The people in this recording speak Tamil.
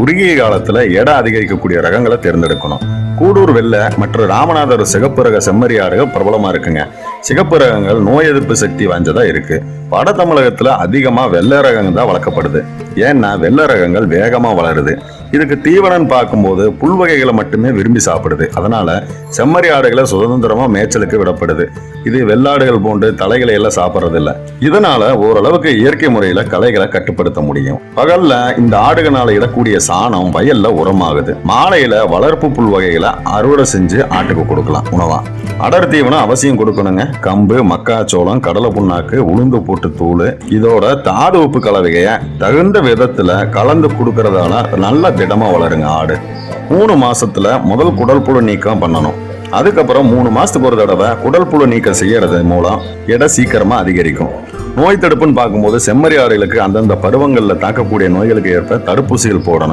குறுகிய காலத்துல எடை அதிகரிக்கக்கூடிய ரகங்களை தேர்ந்தெடுக்கணும். கூடூர் வெள்ளை மற்றும் ராமநாதர் சிகப்பு ரக செம்மறி ஆடுகள் பிரபலமா இருக்குங்க. சிகப்பு ரகங்கள் நோய் எதிர்ப்பு சக்தி வாய்ந்ததா இருக்கு. வட தமிழகத்துல அதிகமா வெள்ளை ரகங்கள் தான் வளர்க்கப்படுது. ஏன்னா வெள்ளை ரகங்கள் வேகமா வளருது. இதுக்கு தீவனம் பார்க்கும்போது புல் வகைகளை மட்டுமே விரும்பி சாப்பிடுது. அதனால செம்மறி ஆடுகளை சுதந்திரமா மேய்ச்சலுக்கு விடப்படுது. இது வெள்ளாடுகள் போன்று தலைகளை எல்லாம் சாப்பிட்றது இல்லை. இதனால ஓரளவுக்கு இயற்கை முறையில களைகளை கட்டுப்படுத்த முடியும். பகல்ல இந்த ஆடுகளால இடக்கூடிய சாணம் வயல்ல உரமாகுது. மாலையில வளர்ப்பு புல் வகைகளை அறுவடை செஞ்சு ஆட்டுக்கு கொடுக்கலாம் உணவா. அடர் தீவனம் அவசியம் கொடுக்கணுங்க. கம்பு, மக்காச்சோளம், கடலை புண்ணாக்கு, உளுந்து போட்டு தூள், இதோட தாது உப்பு கலவையை தகுந்த விதத்துல கலந்து கொடுக்கறதால நல்ல திடமா வளருங்க ஆடு. 3 மாசத்துல முதல் குடல் புழு நீக்கம் பண்ணணும். அதுக்கப்புறம் 3 மாசத்துக்கு ஒரு தடவை குடல் புழு நீக்கம் செய்யறது மூலம் எடை சீக்கிரமா அதிகரிக்கும். நோய் தடுப்புன்னு பார்க்கும்போது செம்மறி ஆடுகளுக்கு அந்தந்த பருவங்கள்ல தாக்கக்கூடிய நோய்களுக்கு ஏற்ப தடுப்பூசிகள் போடணும்.